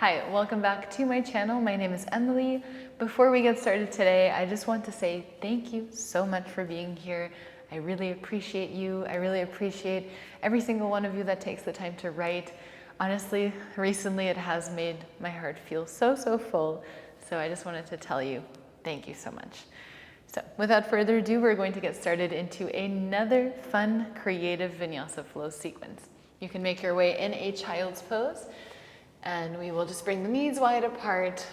Hi, welcome back to my channel. My name is Emily. Before we get started today, I just want to say thank you so much for being here. I really appreciate you. I really appreciate every single one of you that takes the time to write. Honestly, recently it has made my heart feel so full. So I just wanted to tell you thank you so much. So without further ado, we're going to get started into another fun, creative Vinyasa flow sequence. You can make your way in a child's pose. And we will just bring the knees wide apart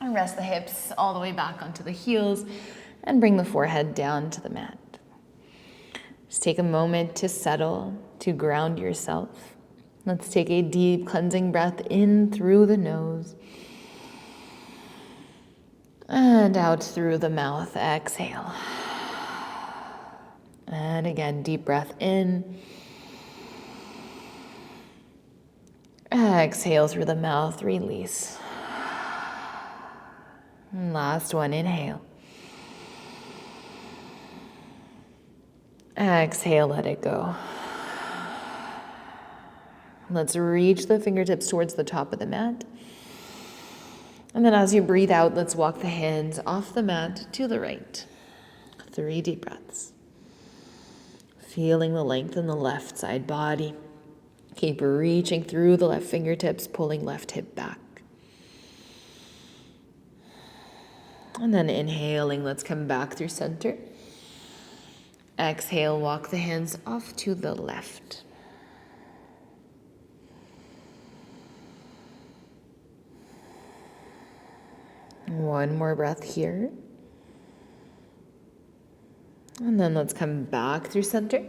and rest the hips all the way back onto the heels and bring the forehead down to the mat. Just take a moment to settle, to ground yourself. Let's take a deep cleansing breath in through the nose and out through the mouth. Exhale. And again, deep breath in. Exhale through the mouth, release. And last one, inhale. Exhale, let it go. Let's reach the fingertips towards the top of the mat. And then as you breathe out, let's walk the hands off the mat to the right. 3 deep breaths. Feeling the length in the left side body. Keep reaching through the left fingertips, pulling left hip back. And then inhaling, let's come back through center. Exhale, walk the hands off to the left. One more breath here. And then let's come back through center.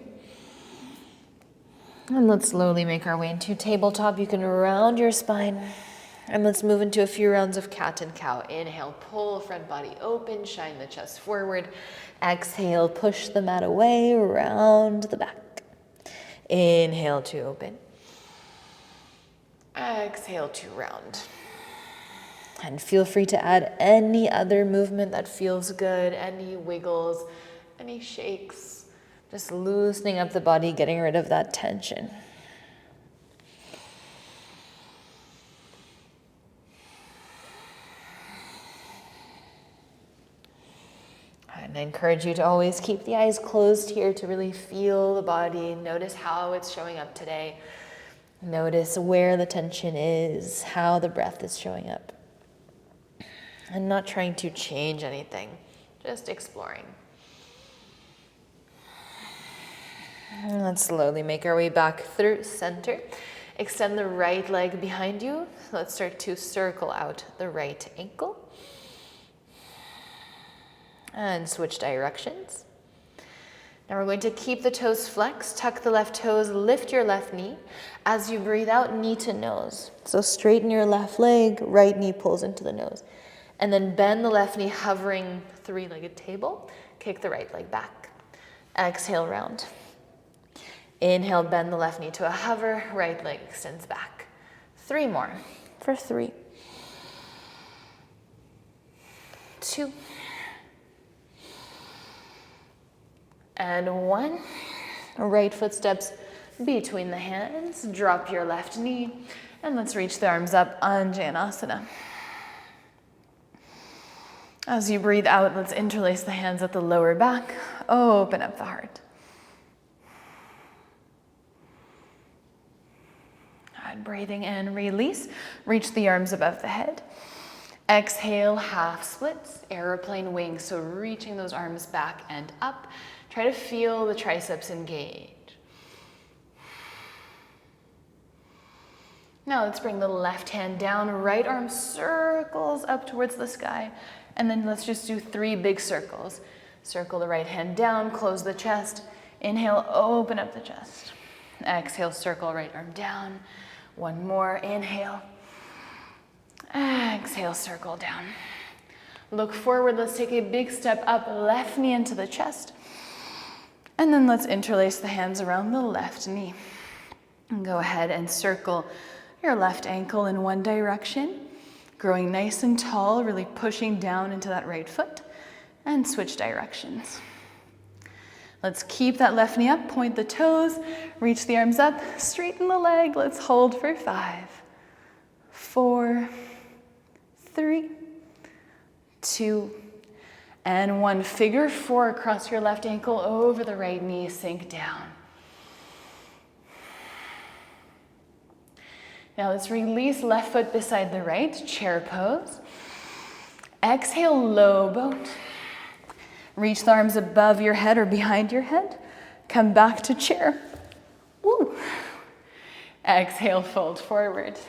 And let's slowly make our way into tabletop. You can round your spine. And let's move into a few rounds of cat and cow. Inhale, pull front body open, shine the chest forward. Exhale, push the mat away, round the back. Inhale to open. Exhale to round. And feel free to add any other movement that feels good, any wiggles, any shakes. Just loosening up the body, getting rid of that tension. And I encourage you to always keep the eyes closed here to really feel the body. Notice how it's showing up today. Notice where the tension is, how the breath is showing up. And not trying to change anything, just exploring. Let's slowly make our way back through center. Extend the right leg behind you. Let's start to circle out the right ankle. And switch directions. Now we're going to keep the toes flexed, tuck the left toes, lift your left knee. As you breathe out, knee to nose. So straighten your left leg, right knee pulls into the nose. And then bend the left knee, hovering 3-legged table. Kick the right leg back. Exhale, round. Inhale, bend the left knee to a hover, right leg extends back. 3 more for 3, 2, and 1. Right foot steps between the hands, drop your left knee, and let's reach the arms up, Anjaneyasana. As you breathe out, let's interlace the hands at the lower back, open up the heart. And breathing in, release, reach the arms above the head. Exhale, half splits, airplane wings, so reaching those arms back and up. Try to feel the triceps engage. Now let's bring the left hand down, right arm circles up towards the sky, and then let's just do 3 big circles. Circle the right hand down, close the chest. Inhale, open up the chest. Exhale, circle right arm down. 1 more, inhale. Exhale, circle down. Look forward, let's take a big step up, left knee into the chest. And then let's interlace the hands around the left knee. And go ahead and circle your left ankle in one direction, growing nice and tall, really pushing down into that right foot, and switch directions. Let's keep that left knee up, point the toes, reach the arms up, straighten the leg. Let's hold for 5, 4, 3, 2, and 1. Figure 4 across your left ankle over the right knee, sink down. Now let's release left foot beside the right, chair pose. Exhale, low boat. Reach the arms above your head or behind your head. Come back to chair. Woo. Exhale, fold forward.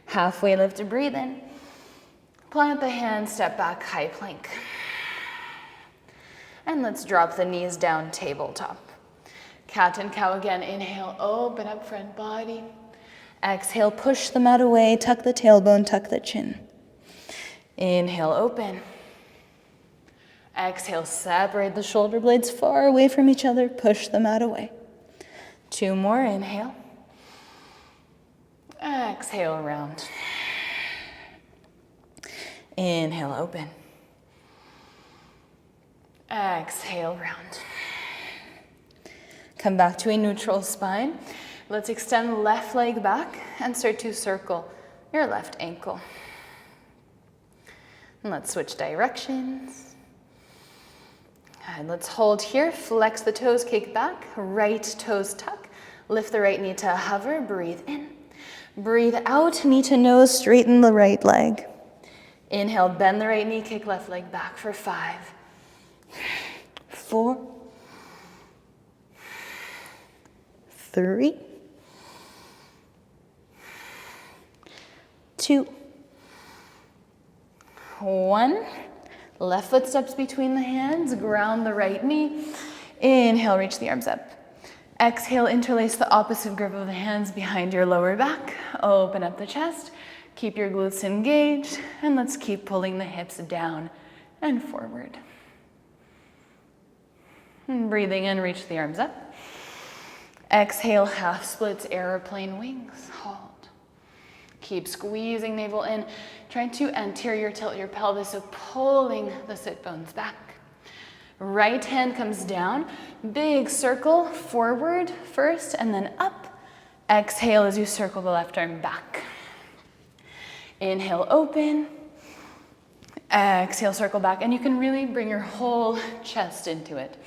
Halfway lift to breathe in. Plant the hands, step back, high plank. And let's drop the knees down, tabletop. Cat and cow again. Inhale, open up front body. Exhale, push the mat away, tuck the tailbone, tuck the chin. Inhale, open. Exhale, separate the shoulder blades far away from each other, push the mat away. 2 more, inhale. Exhale, round. Inhale, open. Exhale, round. Come back to a neutral spine. Let's extend left leg back and start to circle your left ankle. And let's switch directions. And let's hold here, flex the toes, kick back, right toes tuck, lift the right knee to hover, breathe in. Breathe out, knee to nose, straighten the right leg. Inhale, bend the right knee, kick left leg back for 5, 4, 3, 2, 1. Left foot steps between the hands, ground the right knee. Inhale, reach the arms up. Exhale, interlace the opposite grip of the hands behind your lower back. Open up the chest, keep your glutes engaged, and let's keep pulling the hips down and forward. And breathing in, reach the arms up. Exhale, half splits, airplane wings, hold. Keep squeezing navel in, trying to anterior tilt your pelvis, so pulling the sit bones back. Right hand comes down, big circle forward first and then up. Exhale as you circle the left arm back. Inhale, open. Exhale, circle back, and you can really bring your whole chest into it.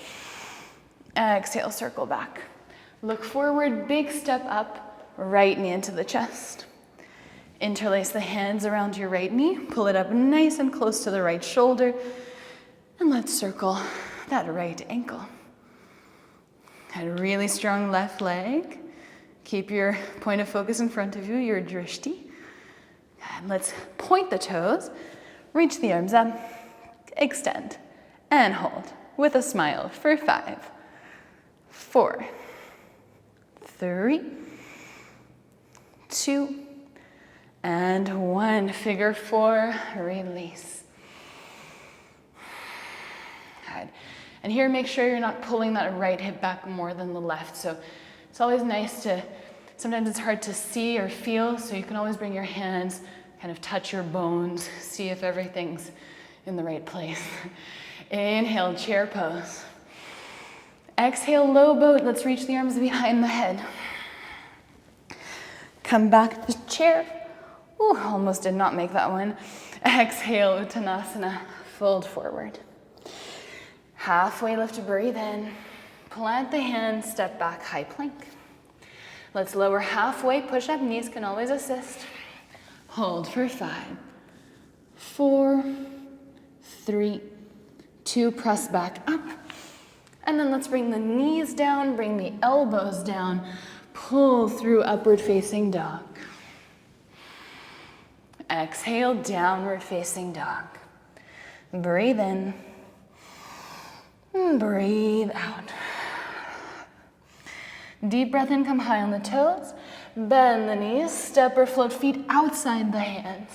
Exhale, circle back. Look forward, big step up, right knee into the chest. Interlace the hands around your right knee, pull it up nice and close to the right shoulder, and let's circle that right ankle. And really strong left leg. Keep your point of focus in front of you, your drishti. And let's point the toes, reach the arms up, extend, and hold with a smile for 5, 4, 3, 2, and 1. Figure 4, release. Good. And here, make sure you're not pulling that right hip back more than the left. So it's always nice to, sometimes it's hard to see or feel, so you can always bring your hands, kind of touch your bones, see if everything's in the right place. Inhale, chair pose. Exhale, low boat. Let's reach the arms behind the head. Come back to chair. Ooh, almost did not make that one. Exhale, Uttanasana, fold forward. Halfway lift, breathe in. Plant the hands, step back, high plank. Let's lower halfway, push up, knees can always assist. Hold for 5, 4, 3, 2, press back up. And then let's bring the knees down, bring the elbows down, pull through upward facing dog. Exhale, downward facing dog. Breathe in, breathe out. Deep breath in, come high on the toes, bend the knees, step or float feet outside the hands.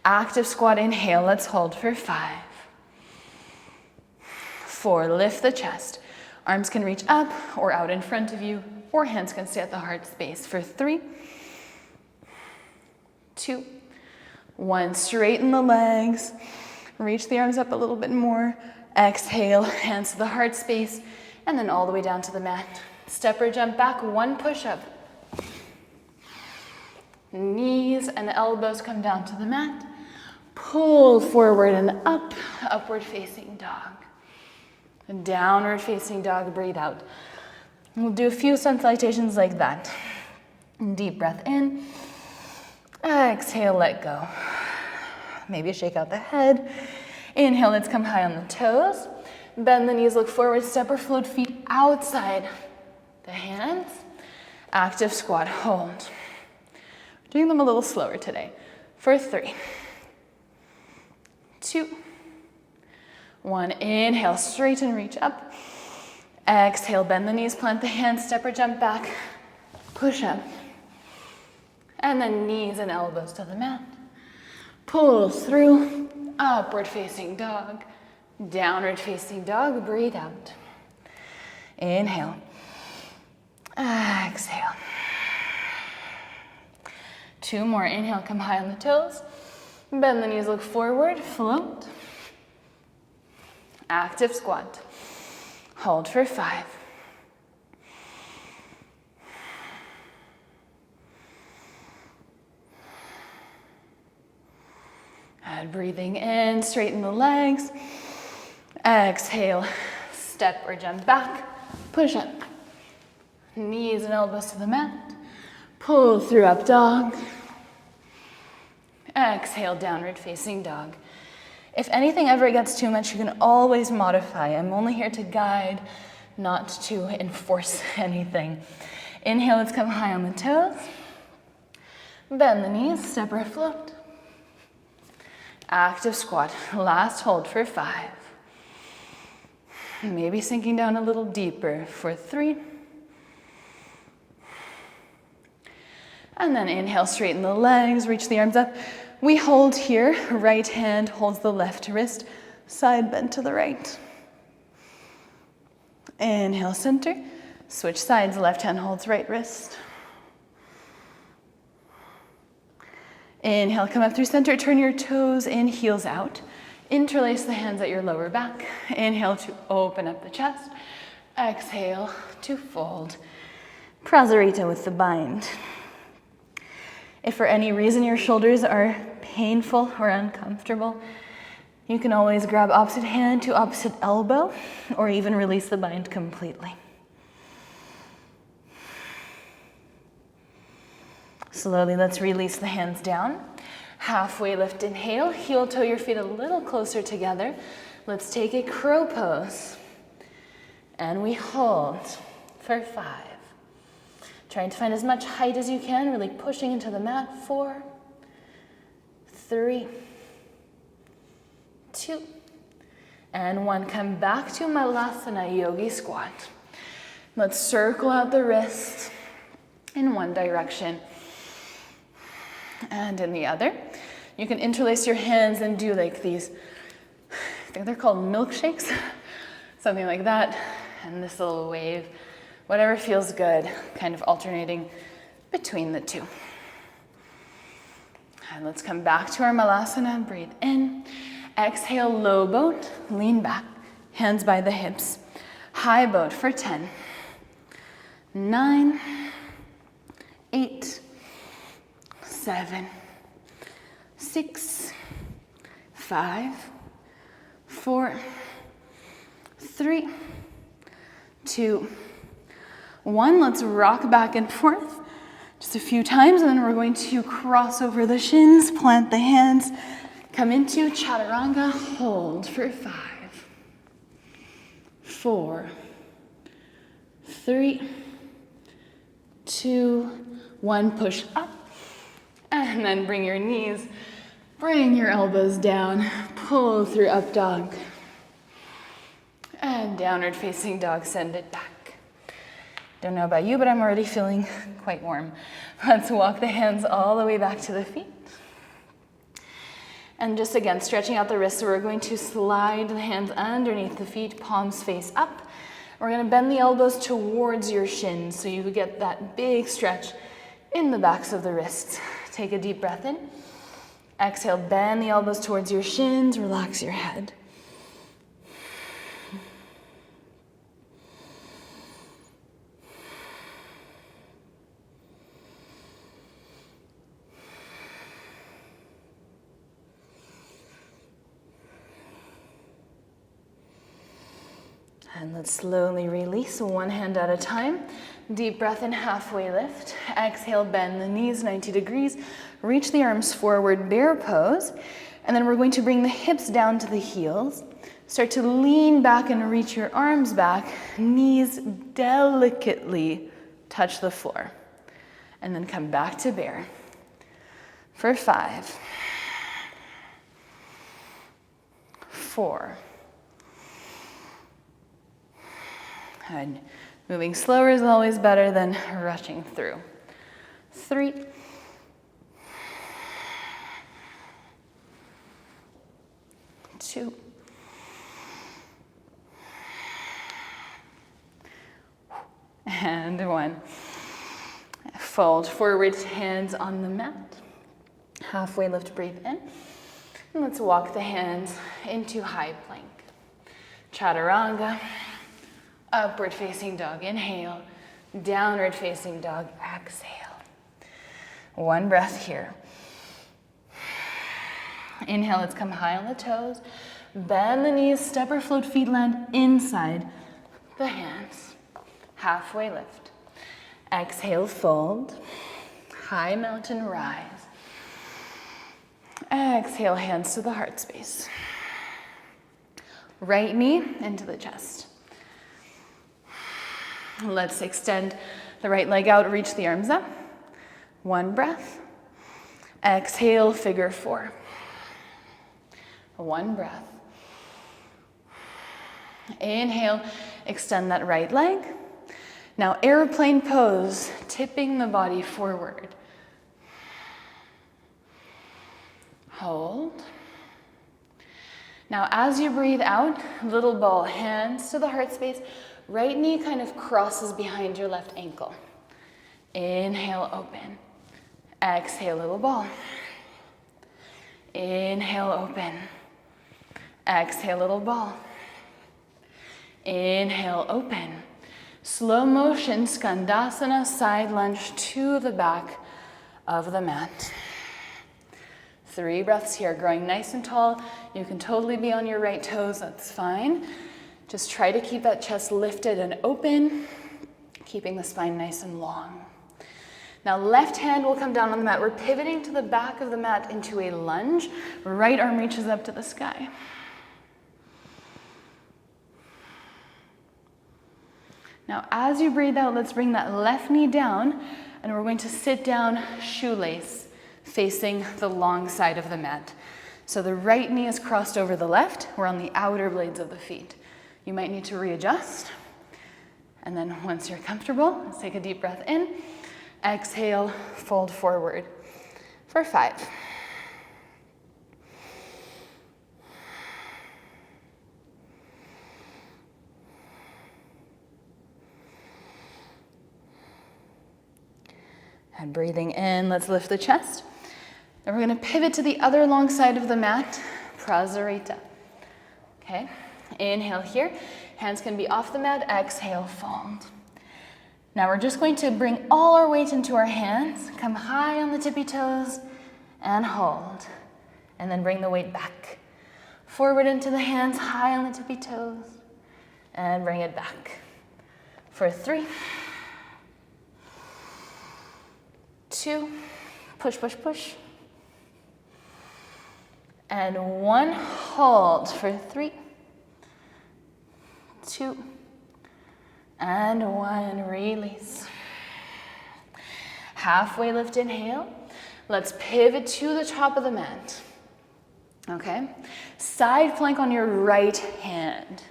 Active squat, inhale, let's hold for 5, 4, lift the chest. Arms can reach up or out in front of you, or hands can stay at the heart space for 3, 2, 1. Straighten the legs, reach the arms up a little bit more. Exhale, hands to the heart space, and then all the way down to the mat. Step or jump back, 1 push-up. Knees and elbows come down to the mat. Pull forward and up, upward facing dog. And downward facing dog, breathe out. We'll do a few sun salutations like that. Deep breath in. Exhale, let go. Maybe shake out the head. Inhale, let's come high on the toes. Bend the knees, look forward, step or float feet outside the hands. Active squat, hold. Doing them a little slower today. For 3, 2, 1. Inhale, straighten, reach up. Exhale, bend the knees, plant the hands, step or jump back. Push up. And then knees and elbows to the mat. Pull through, upward facing dog. Downward facing dog, breathe out. Inhale. Exhale. 2 more. Inhale, come high on the toes. Bend the knees, look forward, float. Active squat. Hold for 5. And breathing in, straighten the legs. Exhale, step or jump back, push up. Knees and elbows to the mat. Pull through up dog. Exhale, downward facing dog. If anything ever gets too much, you can always modify. I'm only here to guide, not to enforce anything. Inhale, let's come high on the toes. Bend the knees, step or float. Active squat, last hold for 5. Maybe sinking down a little deeper for 3. And then inhale, straighten the legs, reach the arms up. We hold here, right hand holds the left wrist, side bend to the right. Inhale, center, switch sides, left hand holds right wrist. Inhale, come up through center, turn your toes in, heels out. Interlace the hands at your lower back. Inhale to open up the chest. Exhale to fold. Prasarita with the bind. If for any reason your shoulders are painful or uncomfortable, you can always grab opposite hand to opposite elbow or even release the bind completely. Slowly, let's release the hands down. Halfway lift, inhale, heel toe your feet a little closer together. Let's take a crow pose. And we hold for 5. Trying to find as much height as you can, really pushing into the mat. 4, 3, 2, and 1. Come back to Malasana Yogi Squat. Let's circle out the wrists in one direction and in the other. You can interlace your hands and do like these, I think they're called milkshakes, something like that, and this little wave, whatever feels good, kind of alternating between the two. And let's come back to our Malasana, breathe in, exhale, low boat, lean back, hands by the hips, high boat for 10, 9, 8, 7, 6, 5, 4, 3, 2, 1. Let's rock back and forth just a few times, and then we're going to cross over the shins, plant the hands, come into chaturanga, hold for 5, 4, 3, 2, 1. Push up, and then bring your knees, bring your elbows down, pull through up dog, and downward facing dog, send it back. Don't know about you, but I'm already feeling quite warm. Let's walk the hands all the way back to the feet. And just again, stretching out the wrists, so we're going to slide the hands underneath the feet, palms face up. We're going to bend the elbows towards your shins, so you get that big stretch in the backs of the wrists. Take a deep breath in. Exhale, bend the elbows towards your shins, relax your head. And let's slowly release, one hand at a time. Deep breath in, halfway lift. Exhale, bend the knees 90 degrees. Reach the arms forward, bear pose. And then we're going to bring the hips down to the heels. Start to lean back and reach your arms back. Knees delicately touch the floor. And then come back to bear. For 5, 4, and moving slower is always better than rushing through. 3, 2, and 1. Fold forward, hands on the mat. Halfway lift, breathe in. And let's walk the hands into high plank. Chaturanga. Upward facing dog, inhale. Downward facing dog, exhale. One breath here. Inhale, let's come high on the toes. Bend the knees, step or float feet land inside the hands. Halfway lift. Exhale, fold. High mountain rise. Exhale, hands to the heart space. Right knee into the chest. Let's extend the right leg out, reach the arms up. One breath. Exhale, figure 4. One breath. Inhale, extend that right leg. Now airplane pose, tipping the body forward. Hold. Now as you breathe out, little ball, hands to the heart space. Right knee kind of crosses behind your left ankle. Inhale, open. Exhale, little ball. Inhale, open. Exhale, little ball. Inhale, open. Slow motion, Skandasana, side lunge to the back of the mat. 3 breaths here, growing nice and tall. You can totally be on your right toes, that's fine. Just try to keep that chest lifted and open, keeping the spine nice and long. Now left hand will come down on the mat. We're pivoting to the back of the mat into a lunge. Right arm reaches up to the sky. Now as you breathe out, let's bring that left knee down, and we're going to sit down shoelace, facing the long side of the mat. So the right knee is crossed over the left. We're on the outer blades of the feet. You might need to readjust. And then once you're comfortable, let's take a deep breath in. Exhale, fold forward for 5. And breathing in, let's lift the chest. Then we're going to pivot to the other long side of the mat, Prasarita. Okay, inhale here. Hands can be off the mat. Exhale, fold. Now we're just going to bring all our weight into our hands. Come high on the tippy toes and hold. And then bring the weight back. Forward into the hands, high on the tippy toes. And bring it back. For 3, 2, push, push, push. And 1, hold for 3, 2, and 1, release. Halfway lift, inhale. Let's pivot to the top of the mat. Okay? Side plank on your right hand.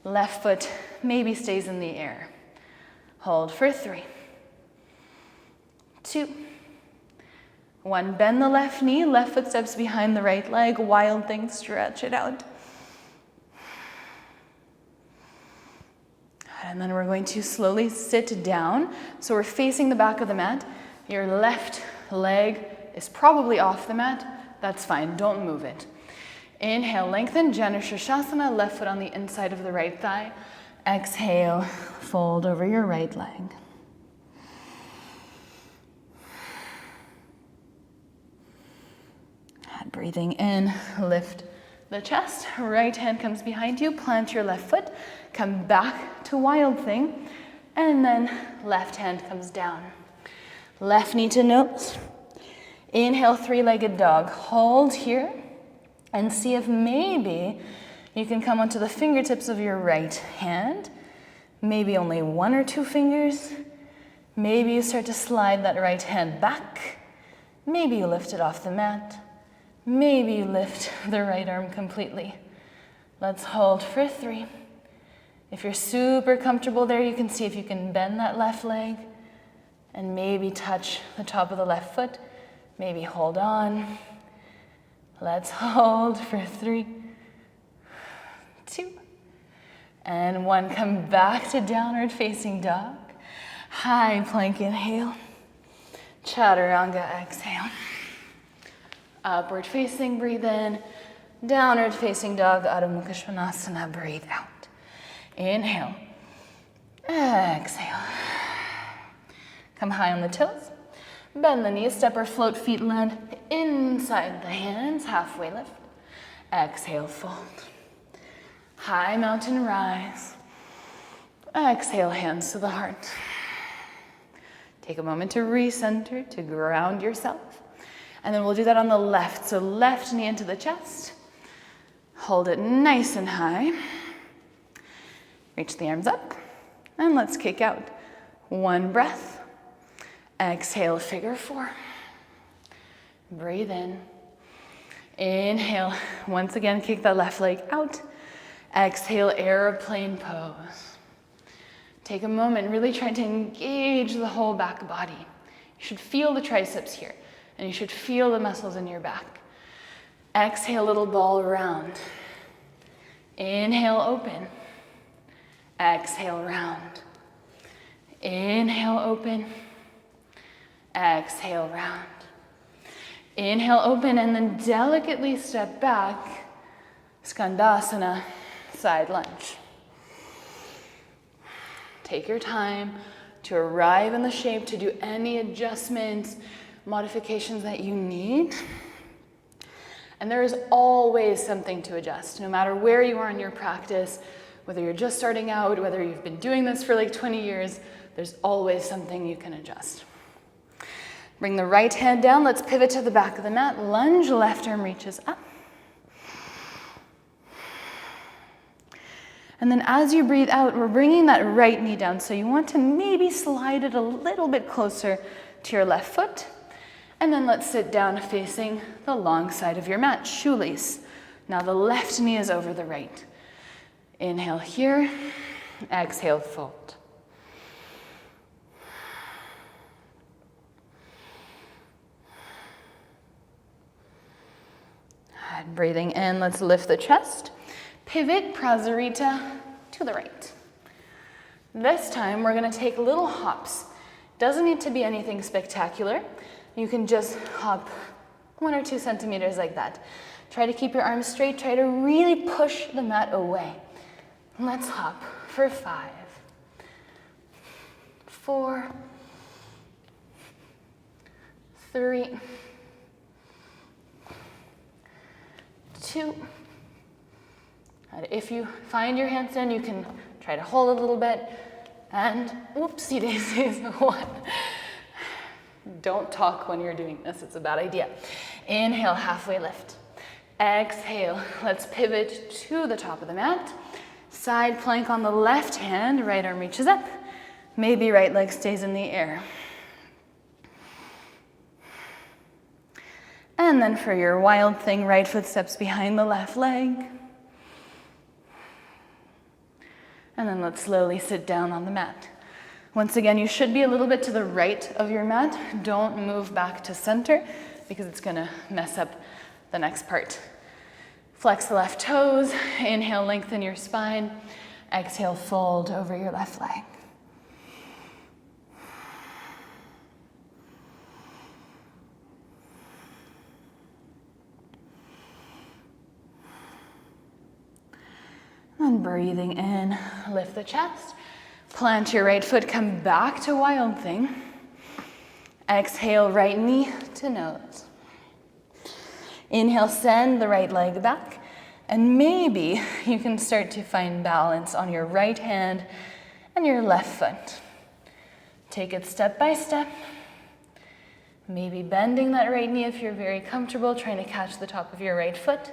Left foot maybe stays in the air. Hold for 3, 2, 1. Bend the left knee, left foot steps behind the right leg. Wild thing, stretch it out. And then we're going to slowly sit down. So we're facing the back of the mat. Your left leg is probably off the mat. That's fine, don't move it. Inhale, lengthen, Janu Shirshasana, left foot on the inside of the right thigh. Exhale, fold over your right leg. And breathing in, lift the chest. Right hand comes behind you. Plant your left foot. Come back to wild thing. And then left hand comes down. Left knee to nose. Inhale, three-legged dog. Hold here and see if maybe you can come onto the fingertips of your right hand. Maybe only one or two fingers. Maybe you start to slide that right hand back. Maybe you lift it off the mat. Maybe you lift the right arm completely. Let's hold for 3. If you're super comfortable there, you can see if you can bend that left leg and maybe touch the top of the left foot. Maybe hold on. Let's hold for 3, 2, and 1. Come back to downward facing dog. High plank inhale. Chaturanga exhale. Upward facing, breathe in. Downward facing dog, Adho Mukha Svanasana, breathe out. Inhale. Exhale. Come high on the toes. Bend the knees, step or float, feet land inside the hands, halfway lift. Exhale, fold. High mountain rise. Exhale, hands to the heart. Take a moment to recenter, to ground yourself. And then we'll do that on the left. So left knee into the chest. Hold it nice and high. Reach the arms up. And let's kick out. 1 breath. Exhale, figure 4. Breathe in. Inhale. Once again, kick that left leg out. Exhale, airplane pose. Take a moment, really try to engage the whole back body. You should feel the triceps here, and you should feel the muscles in your back. Exhale, little ball round. Inhale, open. Exhale, round. Inhale, open. Exhale, round. Inhale, open, and then delicately step back. Skandasana, side lunge. Take your time to arrive in the shape, to do any adjustments, modifications that you need. And there is always something to adjust, no matter where you are in your practice, whether you're just starting out, whether you've been doing this for like 20 years, there's always something you can adjust. Bring the right hand down. Let's pivot to the back of the mat. Lunge, left arm reaches up. And then as you breathe out, we're bringing that right knee down. So you want to maybe slide it a little bit closer to your left foot. And then let's sit down facing the long side of your mat, shoelace. Now the left knee is over the right. Inhale here, exhale, fold. And breathing in, let's lift the chest. Pivot, Prasarita, to the right. This time we're gonna take little hops. Doesn't need to be anything spectacular. You can just hop 1 or 2 centimeters like that. Try to keep your arms straight. Try to really push the mat away. Let's hop for 5, 4, 3, 2. And if you find your handstand, you can try to hold a little bit. And whoopsie daisies, 1. Don't talk when you're doing this, it's a bad idea. Inhale, halfway lift. Exhale, let's pivot to the top of the mat. Side plank on the left hand, right arm reaches up. Maybe right leg stays in the air. And then for your wild thing, right foot steps behind the left leg. And then let's slowly sit down on the mat. Once again, you should be a little bit to the right of your mat. Don't move back to center because it's gonna mess up the next part. Flex the left toes. Inhale, lengthen your spine. Exhale, fold over your left leg. And breathing in, lift the chest. Plant your right foot, come back to wild thing. Exhale, right knee to nose. Inhale, send the right leg back. And maybe you can start to find balance on your right hand and your left foot. Take it step by step. Maybe bending that right knee if you're very comfortable, trying to catch the top of your right foot,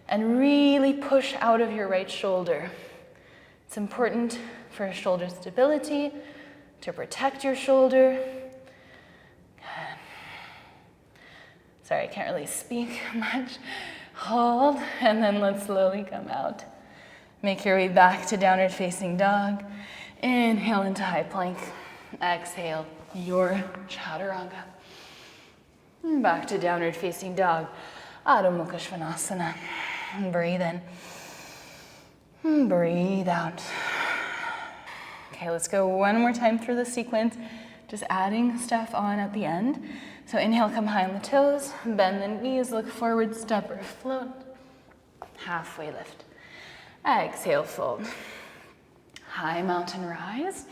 and really push out of your right shoulder. It's important for shoulder stability, to protect your shoulder. Sorry, I can't really speak much. Hold, and then let's slowly come out. Make your way back to downward facing dog. Inhale into high plank. Exhale, your chaturanga. Back to downward facing dog. Adho Mukha Svanasana. Breathe in. Breathe out. Okay, let's go one more time through the sequence, just adding stuff on at the end. So inhale, come high on the toes, bend the knees, look forward, step or float. Halfway lift. Exhale, fold. High mountain rise.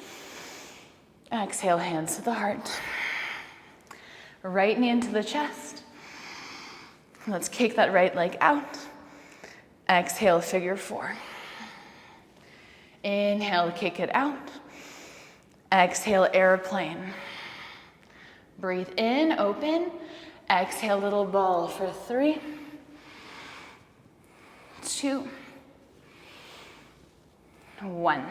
Exhale, hands to the heart. Right knee into the chest. Let's kick that right leg out. Exhale, figure four. Inhale, kick it out. Exhale, airplane. Breathe in, open. Exhale, little ball for 3, 2, 1.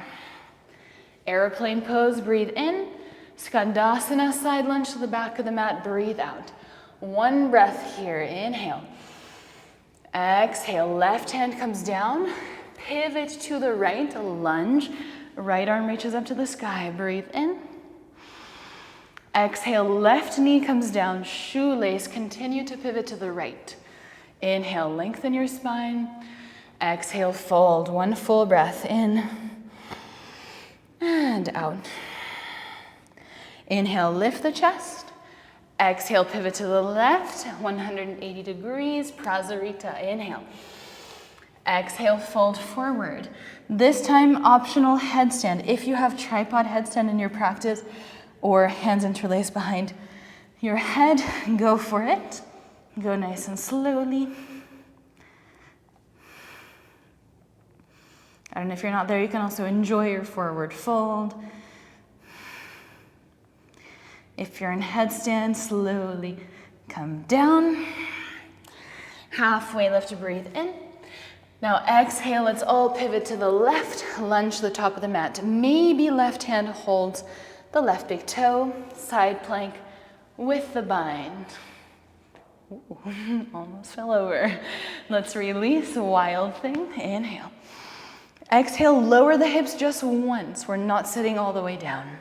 Airplane pose, breathe in. Skandasana, side lunge to the back of the mat, breathe out. One breath here, inhale. Exhale, left hand comes down. Pivot to the right, lunge. Right arm reaches up to the sky, breathe in. Exhale, left knee comes down, shoelace, continue to pivot to the right. Inhale, lengthen your spine. Exhale, fold, one full breath in and out. Inhale, lift the chest. Exhale, pivot to the left, 180 degrees, Prasarita, inhale. Exhale, fold forward. This time, optional headstand. If you have tripod headstand in your practice or hands interlaced behind your head, go for it. Go nice and slowly. And if you're not there, you can also enjoy your forward fold. If you're in headstand, slowly come down. Halfway lift, breathe in. Now exhale, let's all pivot to the left, lunge to the top of the mat. Maybe left hand holds the left big toe, side plank with the bind. Ooh, almost fell over. Let's release, wild thing, inhale. Exhale, lower the hips just once. We're not sitting all the way down.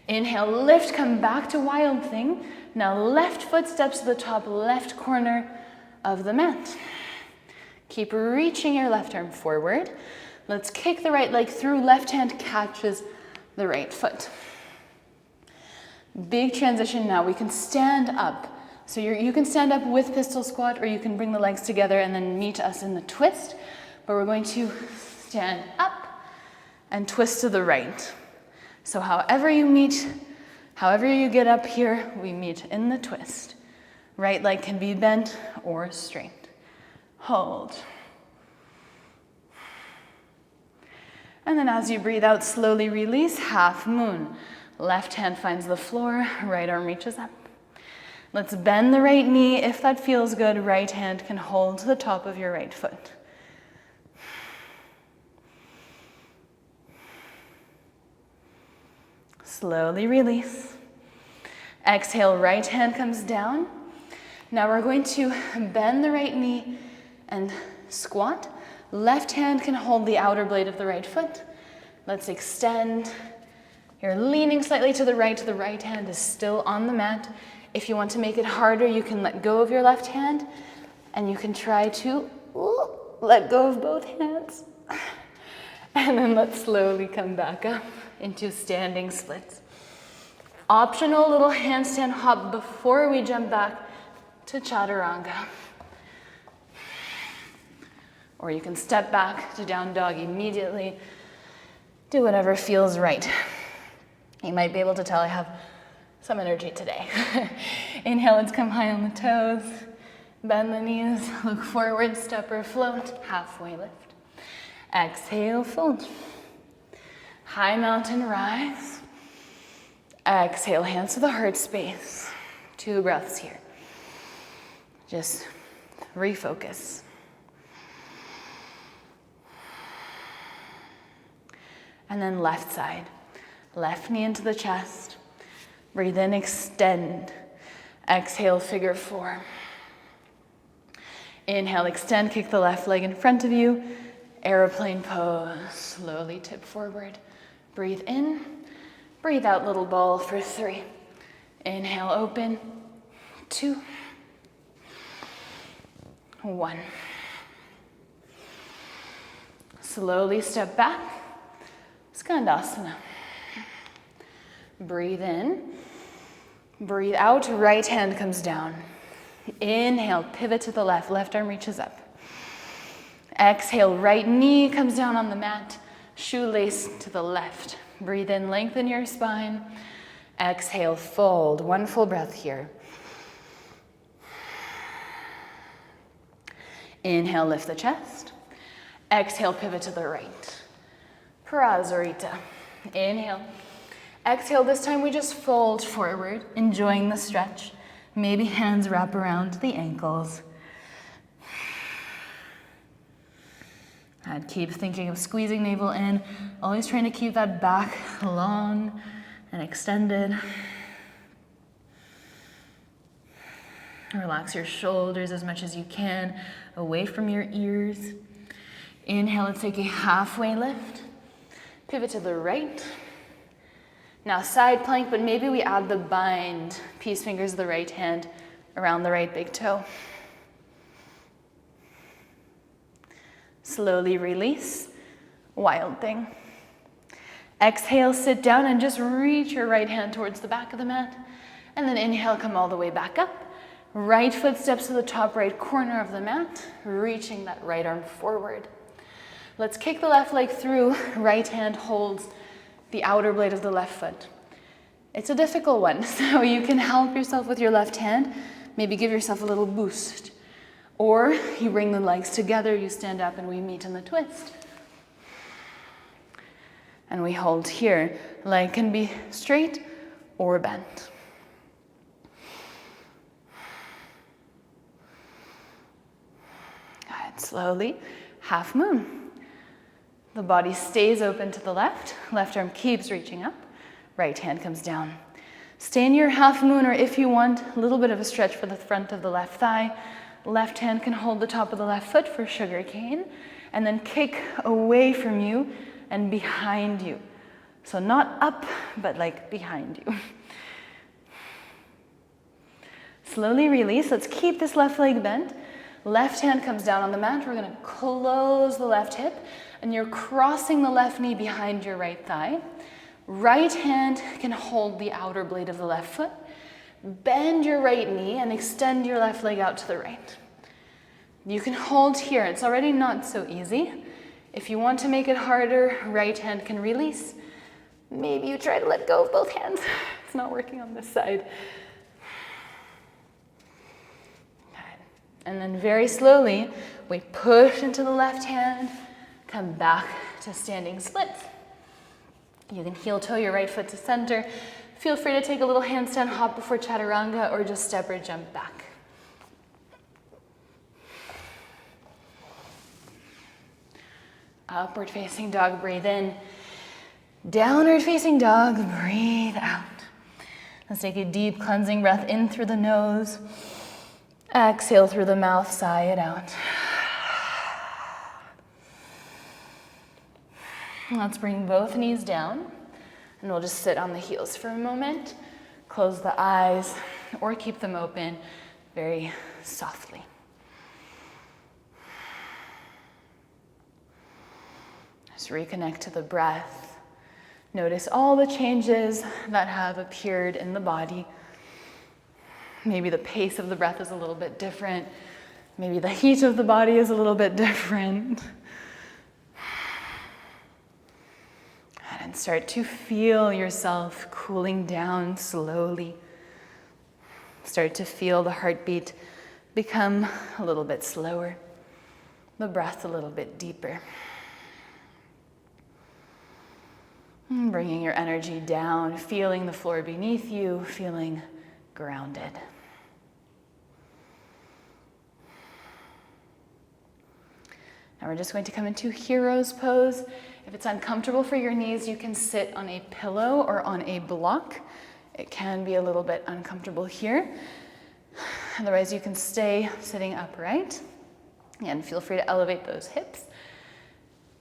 Inhale, lift, come back to wild thing. Now left foot steps to the top left corner of the mat. Keep reaching your left arm forward. Let's kick the right leg through, left hand catches the right foot. Big transition now, we can stand up. So you can stand up with pistol squat, or you can bring the legs together and then meet us in the twist. But we're going to stand up and twist to the right. So however you get up here, we meet in the twist. Right leg can be bent or straight. Hold. And then as you breathe out, slowly release, half moon. Left hand finds the floor, right arm reaches up. Let's bend the right knee. If that feels good, right hand can hold to the top of your right foot. Slowly release. Exhale, right hand comes down. Now we're going to bend the right knee and squat. Left hand can hold the outer blade of the right foot. Let's extend. You're leaning slightly to the right hand is still on the mat. If you want to make it harder, you can let go of your left hand and you can try to let go of both hands. And then let's slowly come back up into standing splits. Optional little handstand hop before we jump back to chaturanga. Or you can step back to down dog immediately. Do whatever feels right. You might be able to tell I have some energy today. Inhale, let's come high on the toes. Bend the knees, look forward, step or float, halfway lift. Exhale, fold. High mountain rise. Exhale, hands to the heart space. 2 breaths here. Just refocus. And then left side. Left knee into the chest. Breathe in, extend. Exhale, figure 4. Inhale, extend, kick the left leg in front of you. Airplane pose, slowly tip forward. Breathe in, breathe out, little ball for 3. Inhale, open, 2, 1. Slowly step back, Skandasana. Breathe in, breathe out, right hand comes down. Inhale, pivot to the left, left arm reaches up. Exhale, right knee comes down on the mat, shoelace to the left. Breathe in, lengthen your spine. Exhale, fold. 1 full breath here. Inhale, lift the chest. Exhale, pivot to the right. Prasarita. Inhale. Exhale, this time we just fold forward, enjoying the stretch. Maybe hands wrap around the ankles. And keep thinking of squeezing navel in, always trying to keep that back long and extended. Relax your shoulders as much as you can, away from your ears. Inhale, let's take a halfway lift. Pivot to the right. Now side plank, but maybe we add the bind, peace fingers of the right hand around the right big toe. Slowly release, wild thing. Exhale, sit down and just reach your right hand towards the back of the mat. And then inhale, come all the way back up. Right foot steps to the top right corner of the mat, reaching that right arm forward. Let's kick the left leg through, right hand holds the outer blade of the left foot. It's a difficult one, so you can help yourself with your left hand, maybe give yourself a little boost. Or you bring the legs together, you stand up and we meet in the twist. And we hold here. Leg can be straight or bent. Good, slowly, half moon. The body stays open to the left. Left arm keeps reaching up. Right hand comes down. Stay in your half moon, or if you want, a little bit of a stretch for the front of the left thigh. Left hand can hold the top of the left foot for sugar cane, and then kick away from you and behind you. So not up, but like behind you. Slowly release. Let's keep this left leg bent. Left hand comes down on the mat. We're gonna close the left hip, and you're crossing the left knee behind your right thigh. Right hand can hold the outer blade of the left foot. Bend your right knee and extend your left leg out to the right. You can hold here. It's already not so easy. If you want to make it harder, right hand can release. Maybe you try to let go of both hands. It's not working on this side. And then very slowly, we push into the left hand, come back to standing splits. You can heel toe your right foot to center. Feel free to take a little handstand hop before chaturanga or just step or jump back. Upward facing dog, breathe in. Downward facing dog, breathe out. Let's take a deep cleansing breath in through the nose. Exhale through the mouth, sigh it out. Let's bring both knees down, and we'll just sit on the heels for a moment. Close the eyes, or keep them open very softly. Just reconnect to the breath. Notice all the changes that have appeared in the body. Maybe the pace of the breath is a little bit different. Maybe the heat of the body is a little bit different. And start to feel yourself cooling down slowly. Start to feel the heartbeat become a little bit slower, the breath a little bit deeper. And bringing your energy down, feeling the floor beneath you, feeling grounded. Now we're just going to come into hero's pose. If it's uncomfortable for your knees, you can sit on a pillow or on a block. It can be a little bit uncomfortable here. Otherwise, you can stay sitting upright. And feel free to elevate those hips.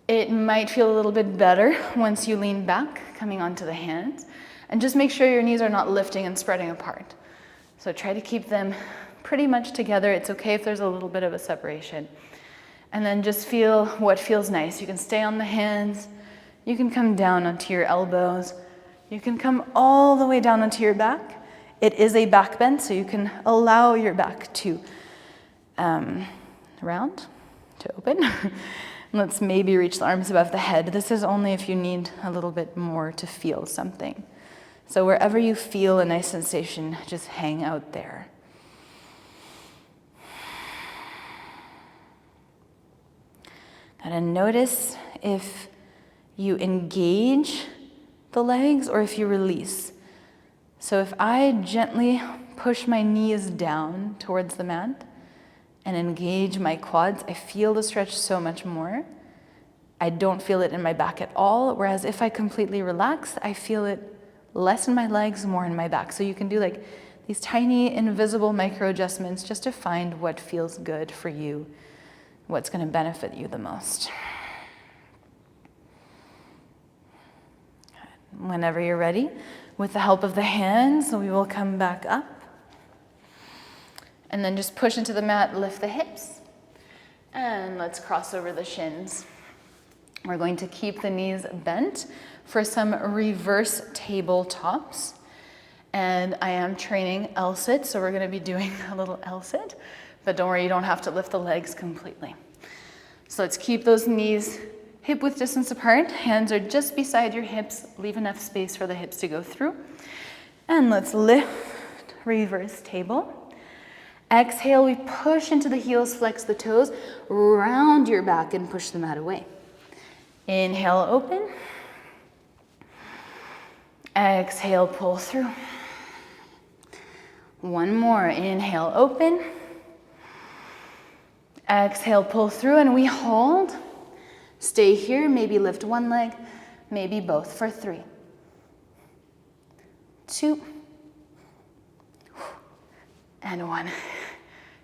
It might feel a little bit better once you lean back, coming onto the hands. And just make sure your knees are not lifting and spreading apart. So try to keep them pretty much together. It's okay if there's a little bit of a separation. And then just feel what feels nice. You can stay on the hands. You can come down onto your elbows. You can come all the way down onto your back. It is a back bend, so you can allow your back to round, to open. Let's maybe reach the arms above the head. This is only if you need a little bit more to feel something. So wherever you feel a nice sensation, just hang out there. And notice if you engage the legs or if you release. So if I gently push my knees down towards the mat and engage my quads, I feel the stretch so much more. I don't feel it in my back at all, whereas if I completely relax, I feel it less in my legs, more in my back. So you can do like these tiny invisible micro adjustments just to find what feels good for you, what's going to benefit you the most. Whenever you're ready, with the help of the hands, we will come back up. And then just push into the mat, lift the hips. And let's cross over the shins. We're going to keep the knees bent for some reverse tabletops. And I am training L-sit, so we're going to be doing a little L-sit. But don't worry, you don't have to lift the legs completely. So let's keep those knees hip width distance apart. Hands are just beside your hips. Leave enough space for the hips to go through. And let's lift, reverse table. Exhale, we push into the heels, flex the toes, round your back and push the mat away. Inhale, open. Exhale, pull through. One more, inhale, open. Exhale, pull through, and we hold. Stay here, maybe lift one leg, maybe both for 3, 2, and 1. I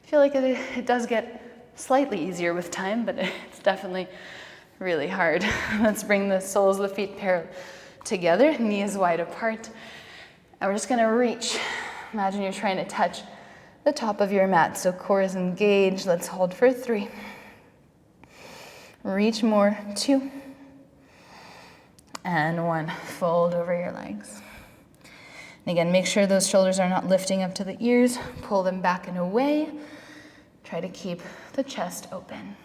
feel like it does get slightly easier with time, but it's definitely really hard. Let's bring the soles of the feet parallel together, knees wide apart. And we're just gonna reach. Imagine you're trying to touch the top of your mat, so core is engaged. Let's hold for 3. Reach more, 2. And 1. Fold over your legs. And again, make sure those shoulders are not lifting up to the ears. Pull them back and away. Try to keep the chest open.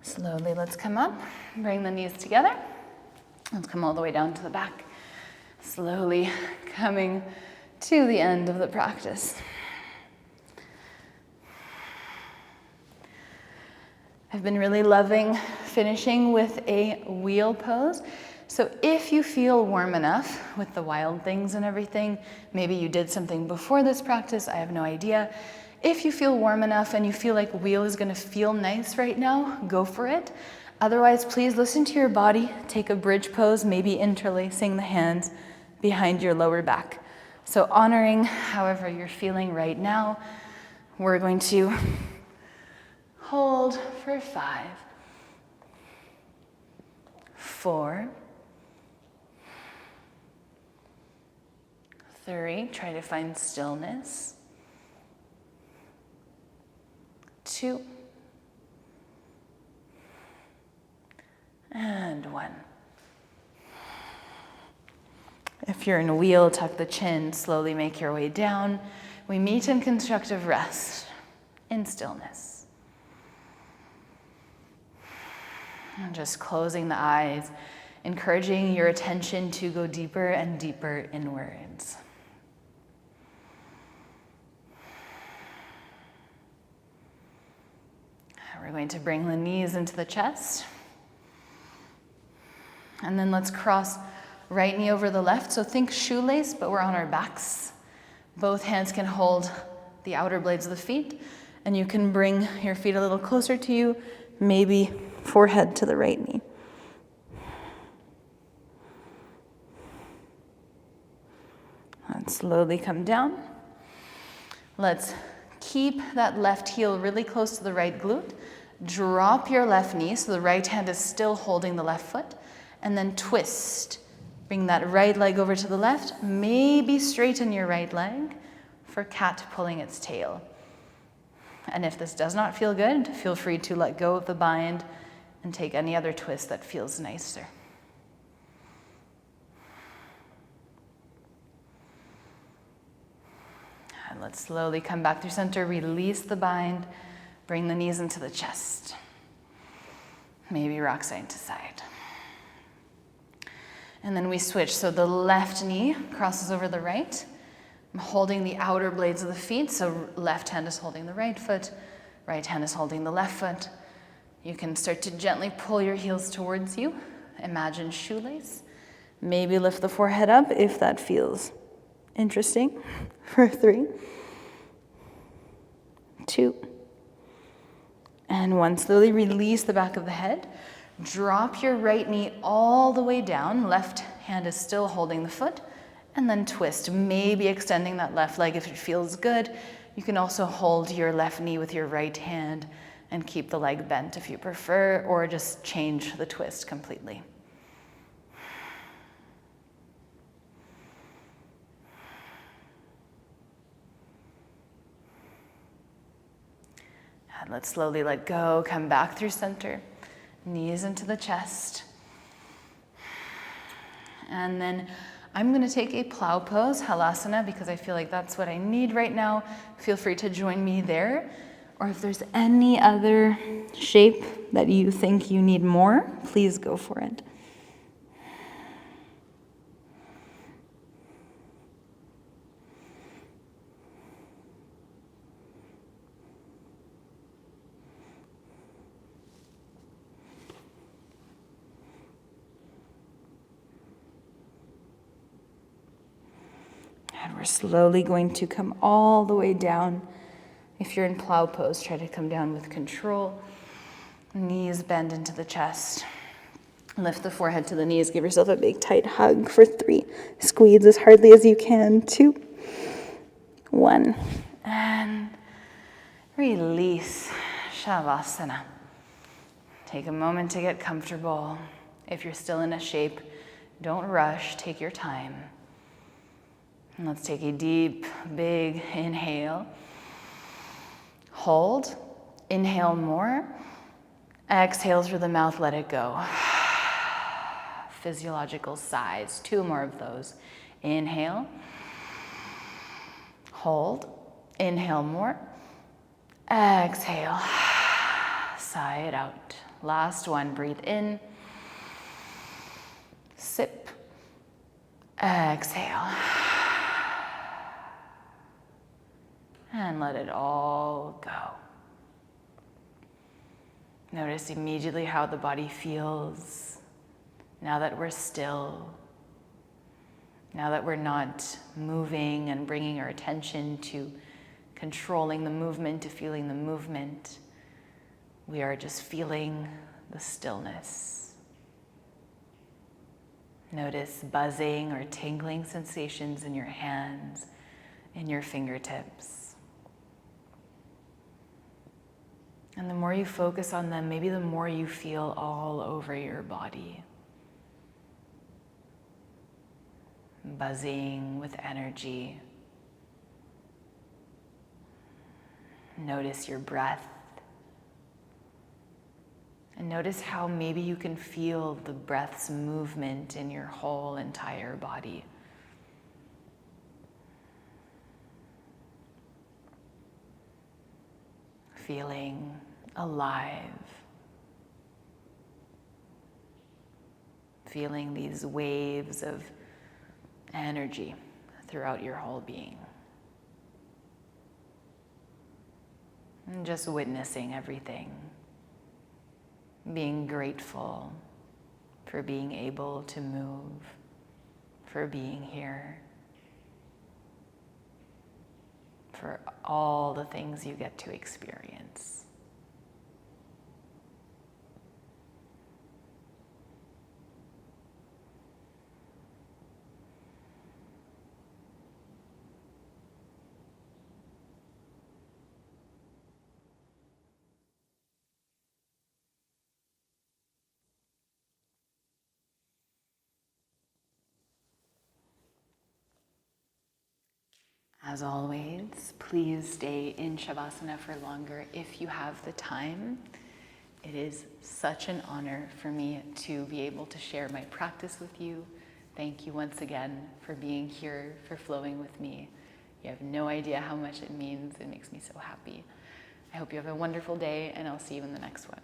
Slowly, let's come up. Bring the knees together. Let's come all the way down to the back. Slowly coming to the end of the practice. I've been really loving finishing with a wheel pose. So if you feel warm enough with the wild things and everything, maybe you did something before this practice, I have no idea. If you feel warm enough and you feel like wheel is gonna feel nice right now, go for it. Otherwise, please listen to your body. Take a bridge pose, maybe interlacing the hands behind your lower back. So honoring however you're feeling right now, we're going to hold for 5, 4, 3, try to find stillness, 2, and 1. If you're in a wheel, tuck the chin, slowly make your way down. We meet in constructive rest, in stillness. And just closing the eyes, encouraging your attention to go deeper and deeper inwards. We're going to bring the knees into the chest. And then let's cross right knee over the left. So think shoelace, but we're on our backs. Both hands can hold the outer blades of the feet. And you can bring your feet a little closer to you, maybe forehead to the right knee. And slowly come down. Let's keep that left heel really close to the right glute. Drop your left knee so the right hand is still holding the left foot. And then twist. Bring that right leg over to the left. Maybe straighten your right leg for cat pulling its tail. And if this does not feel good, feel free to let go of the bind and take any other twist that feels nicer. And let's slowly come back through center, release the bind, bring the knees into the chest. Maybe rock side to side. And then we switch. So the left knee crosses over the right. I'm holding the outer blades of the feet. So left hand is holding the right foot. Right hand is holding the left foot. You can start to gently pull your heels towards you. Imagine shoelace. Maybe lift the forehead up if that feels interesting. For 3, 2, and 1. Slowly release the back of the head. Drop your right knee all the way down. Left hand is still holding the foot. And then twist, maybe extending that left leg if it feels good. You can also hold your left knee with your right hand and keep the leg bent if you prefer, or just change the twist completely. And let's slowly let go, come back through center. Knees into the chest. And then I'm going to take a plow pose, halasana, because I feel like that's what I need right now. Feel free to join me there. Or if there's any other shape that you think you need more, please go for it. And we're slowly going to come all the way down. If you're in plow pose, try to come down with control. Knees bend into the chest. Lift the forehead to the knees. Give yourself a big tight hug for 3. Squeeze as hardly as you can. 2, 1. And release. Savasana. Take a moment to get comfortable. If you're still in a shape, don't rush. Take your time. And let's take a deep, big inhale. Hold. Inhale more. Exhale through the mouth, let it go. Physiological sighs. 2 more of those. Inhale. Hold. Inhale more. Exhale. Sigh it out. Last one. Breathe in. Sip. Exhale. And let it all go. Notice immediately how the body feels now that we're still, now that we're not moving and bringing our attention to controlling the movement, to feeling the movement. We are just feeling the stillness. Notice buzzing or tingling sensations in your hands, in your fingertips. And the more you focus on them, maybe the more you feel all over your body. Buzzing with energy. Notice your breath. And notice how maybe you can feel the breath's movement in your whole entire body. Feeling alive. feeling these waves of energy throughout your whole being. And just witnessing everything, being grateful for being able to move, for being here, for all the things you get to experience. As always, please stay in Savasana for longer if you have the time. It is such an honor for me to be able to share my practice with you. Thank you once again for being here, for flowing with me. You have no idea how much it means. It makes me so happy. I hope you have a wonderful day, and I'll see you in the next one.